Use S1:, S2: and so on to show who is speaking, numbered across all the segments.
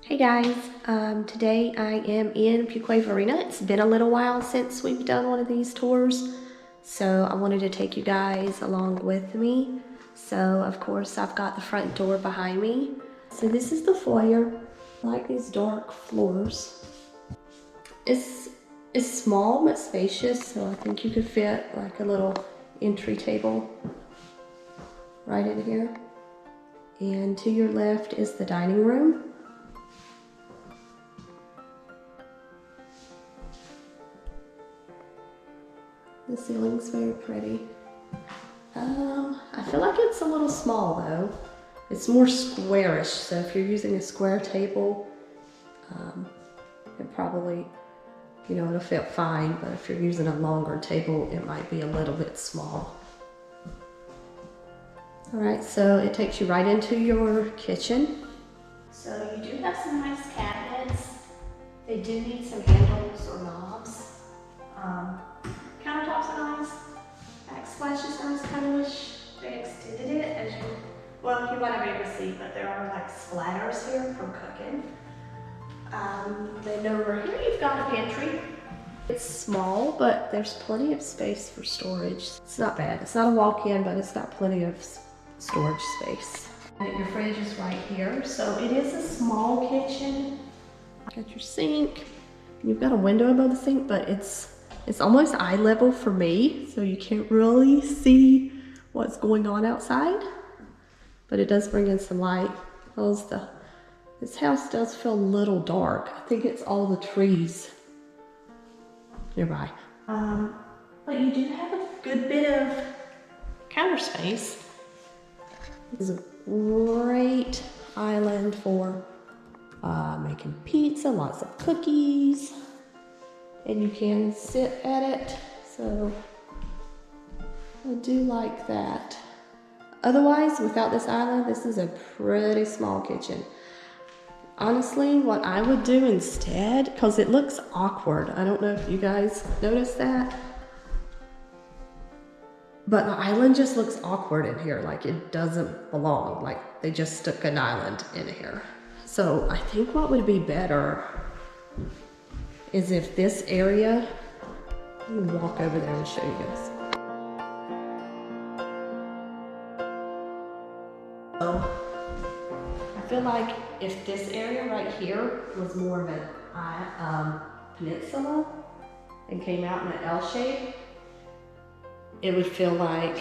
S1: Hey guys, today I am in Fuquay Varina. It's been a little while since we've done one of these tours, so I wanted to take you guys along with me. So of course I've got the front door behind me. So this is the foyer. I like these dark floors. It's small but spacious, so I think you could fit like a little entry table right in here. And to your left is the dining room. The ceiling's very pretty. I feel like it's a little small though. It's more squarish, so if you're using a square table, it probably, it'll fit fine, but if you're using a longer table, it might be a little bit small. All right, so it takes you right into your kitchen. So you do have some nice cabinets. They do need some handles or knobs. Countertops are nice. Backsplash is nice. Kind of wish they extended it as you, well, you might not be able to see, but there are like splatters here from cooking. Then over here you've got a pantry. It's small, but there's plenty of space for storage. It's not bad. It's not a walk-in, but it's got plenty of storage space. And your fridge is right here. So it is a small kitchen. Got your sink. You've got a window above the sink, but it's almost eye level for me, so you can't really see what's going on outside. But it does bring in some light. This house does feel a little dark. I think it's all the trees nearby. But you do have a good bit of counter space. This is a great island for making pizza, lots of cookies, and you can sit at it, so I do like that. Otherwise, without this island, this is a pretty small kitchen. Honestly, what I would do instead, because it looks awkward, I don't know if you guys noticed that, but the island just looks awkward in here, like it doesn't belong, like they just stuck an island in here. So I think what would be better is if this area, I'm gonna walk over there and show you guys. So I feel like if this area right here was more of an peninsula and came out in an L shape, it would feel like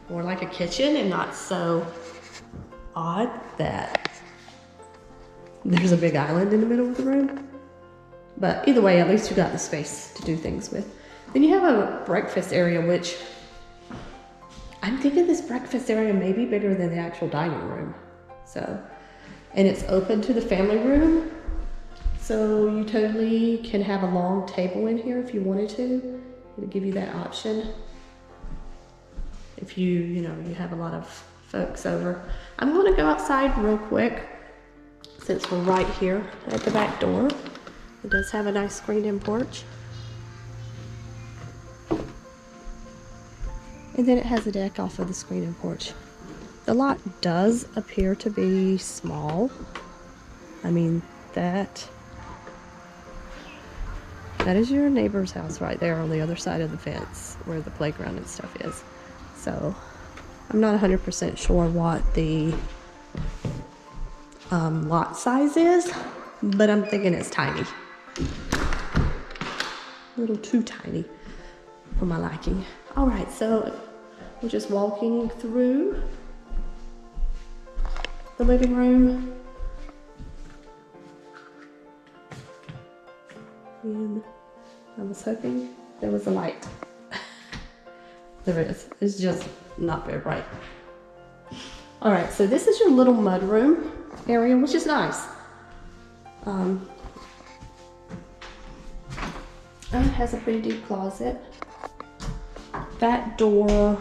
S1: more like a kitchen and not so odd that there's a big island in the middle of the room. But either way, at least you got the space to do things with. Then you have a breakfast area, which I'm thinking this breakfast area may be bigger than the actual dining room. So, and it's open to the family room. So you totally can have a long table in here if you wanted to. It'll give you that option. If you have a lot of folks over. I'm gonna go outside real quick since we're right here at the back door. It does have a nice screened-in porch. And then it has a deck off of the screened-in porch. The lot does appear to be small. I mean, that is your neighbor's house right there on the other side of the fence where the playground and stuff is. So I'm not 100% sure what the lot size is, but I'm thinking it's tiny. A little too tiny for my liking. All right, so we're just walking through the living room. And I was hoping there was a light. There is. It's just not very bright. All right, so this is your little mudroom area, which is nice. It has a pretty deep closet. That door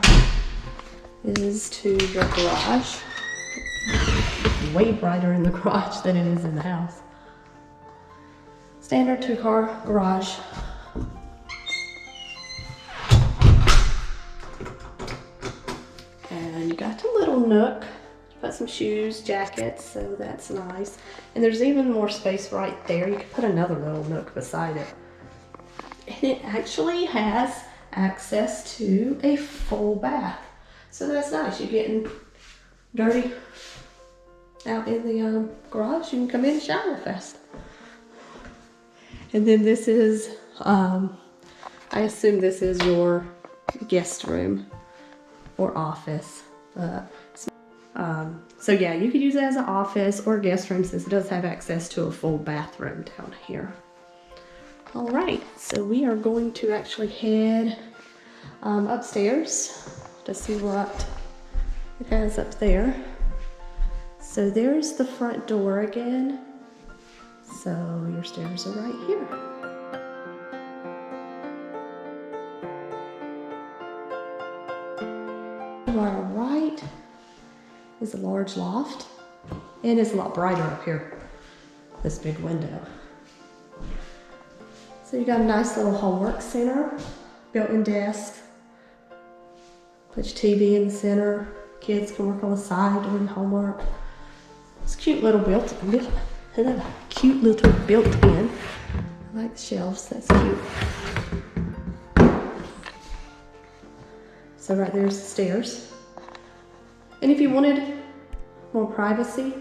S1: is to your garage. It's way brighter in the garage than it is in the house. Standard 2-car garage. And you got a little nook Put some shoes, jackets, so that's nice. And there's even more space right there. You could put another little nook beside it. And it actually has access to a full bath. So that's nice. You're getting dirty out in the garage, you can come in and shower fast. And then this is, I assume this is your guest room or office. So yeah, you could use it as an office or guest room since it does have access to a full bathroom down here. All right, so we are going to actually head upstairs to see what it has up there. So there's the front door again. So your stairs are right here. To our right is a large loft, and it's a lot brighter up here, this big window. So you got a nice little homework center, built-in desk, put your TV in the center, kids can work on the side doing homework. It's a cute little built-in. I like the shelves, that's cute. So right there's the stairs. And if you wanted more privacy,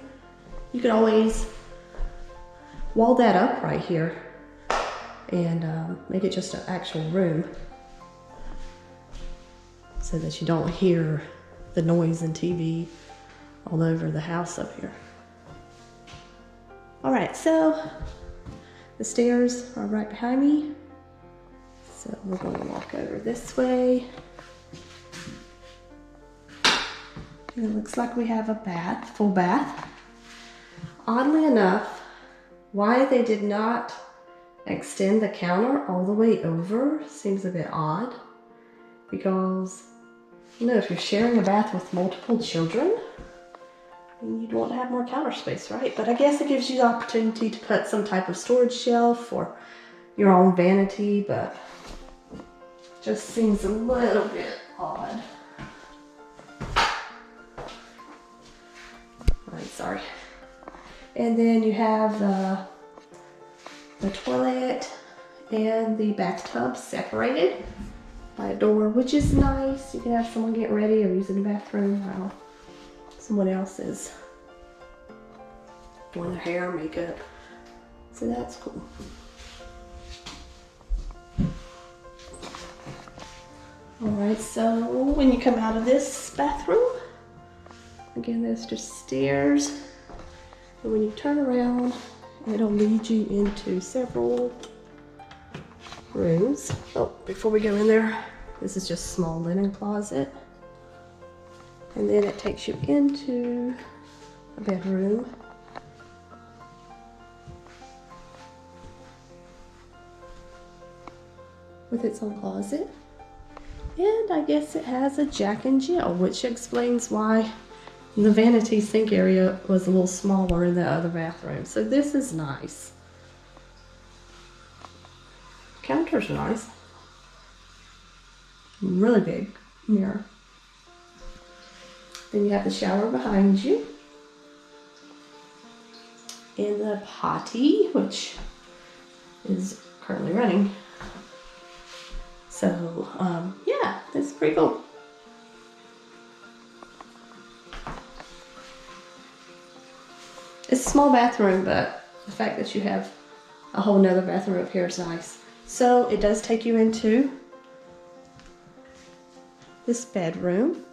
S1: you could always wall that up right here and make it just an actual room so that you don't hear the noise and TV all over the house up here. All right, so the stairs are right behind me. So we're going to walk over this way. And it looks like we have a bath, full bath. Oddly enough, why they did not extend the counter all the way over seems a bit odd, because you know, if you're sharing a bath with multiple children, you'd want to have more counter space, right? But I guess it gives you the opportunity to put some type of storage shelf or your own vanity, but just seems a little bit odd. Right, sorry. And then you have the toilet and the bathtub separated by a door, which is nice. You can have someone get ready or use the bathroom while someone else is doing their hair, makeup. So that's cool. All right, so when you come out of this bathroom, again, there's just stairs. And when you turn around, it'll lead you into several rooms. Oh, before we go in there, this is just a small linen closet. And then it takes you into a bedroom. With its own closet. And I guess it has a Jack and Jill, which explains why the vanity sink area was a little smaller in the other bathroom. So this is nice. Counters are nice. Really big mirror. Then you have the shower behind you. And the potty, which is currently running. So, yeah, that's pretty cool. It's a small bathroom, but the fact that you have a whole nother bathroom up here is nice. So it does take you into this bedroom.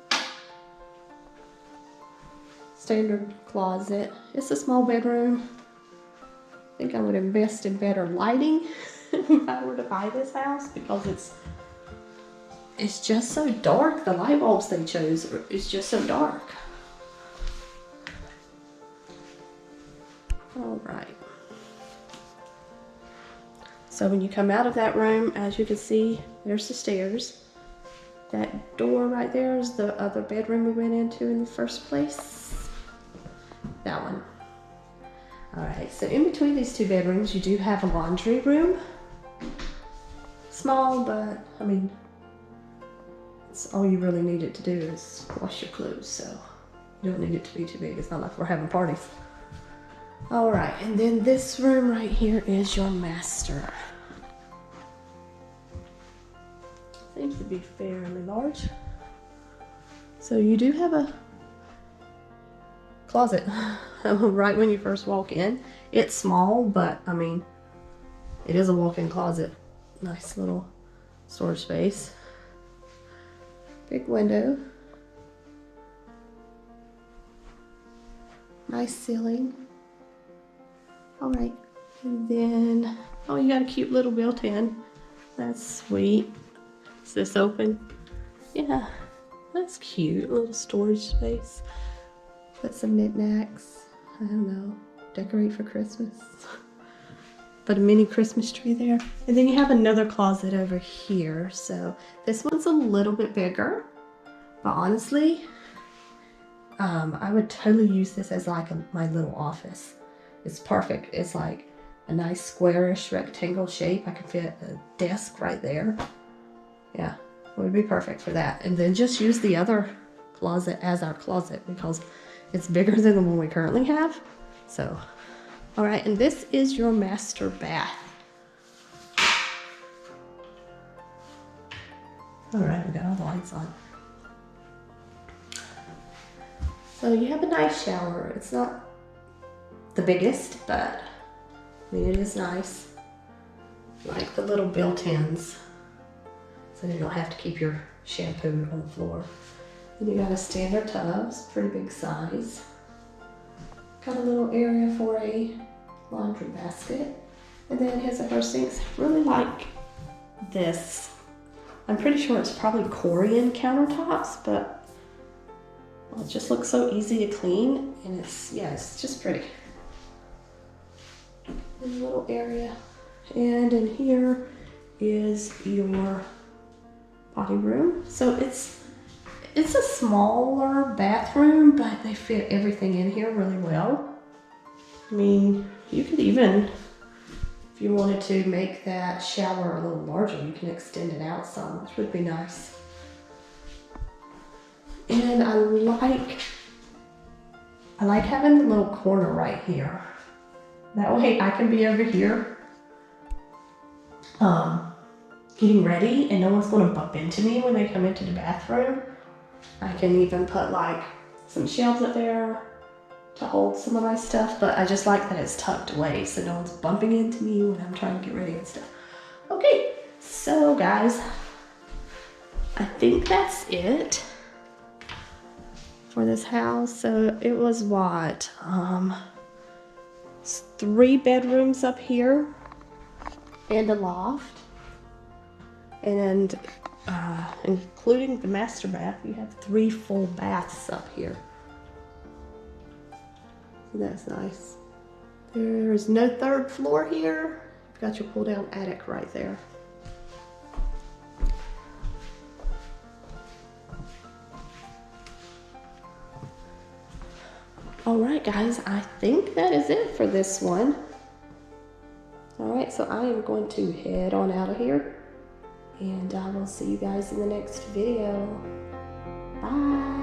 S1: Standard closet. It's a small bedroom. I think I would invest in better lighting if I were to buy this house, because it's just so dark. The light bulbs they chose is just so dark. All right. So when you come out of that room, as you can see, there's the stairs. That door right there is the other bedroom we went into in the first place. That one. All right, so in between these two bedrooms, you do have a laundry room. Small, but I mean, it's all you really need it to do is wash your clothes, so You don't need it to be too big. It's not like we're having parties. All right, and then this room right here is your master. Seems to be fairly large. So you do have a closet right when you first walk in. It's small, but I mean, it is a walk-in closet. Nice little storage space. Big window. Nice ceiling. All right, and then, oh, you got a cute little built-in. That's sweet. Is this open? Yeah, that's cute. Little storage space. Put some knickknacks. I don't know, decorate for Christmas. Put a mini Christmas tree there. And then you have another closet over here. So this one's a little bit bigger, but honestly, I would totally use this as like my little office. It's perfect. It's like a nice squarish rectangle shape. I could fit a desk right there. Yeah, it would be perfect for that. And then just use the other closet as our closet because it's bigger than the one we currently have. So, all right, and this is your master bath. All right, we got all the lights on. So you have a nice shower. It's not the biggest, but I mean, it is nice. Like the little built-ins, so you don't have to keep your shampoo on the floor. Then you got a standard tub, it's pretty big size. Got a little area for a laundry basket. And then his and her sinks. Really like this. I'm pretty sure it's probably Korean countertops, but well, it just looks so easy to clean, and it's just pretty. A little area, and in here is your potty room. So it's a smaller bathroom, but they fit everything in here really well. I mean, you could even, if you wanted to make that shower a little larger, you can extend it out some, which would be nice. And I like having the little corner right here. That way I can be over here getting ready and no one's going to bump into me when they come into the bathroom. I can even put like some shelves up there to hold some of my stuff, but I just like that it's tucked away so no one's bumping into me when I'm trying to get ready and stuff. Okay, so guys, I think that's it for this house. So it was what, 3 bedrooms up here and a loft, and including the master bath, you have 3 full baths up here. So that's nice. There's no 3rd floor here. You've got your pull down attic right there. All right, guys, I think that is it for this one. All right, so I am going to head on out of here, and I will see you guys in the next video. Bye.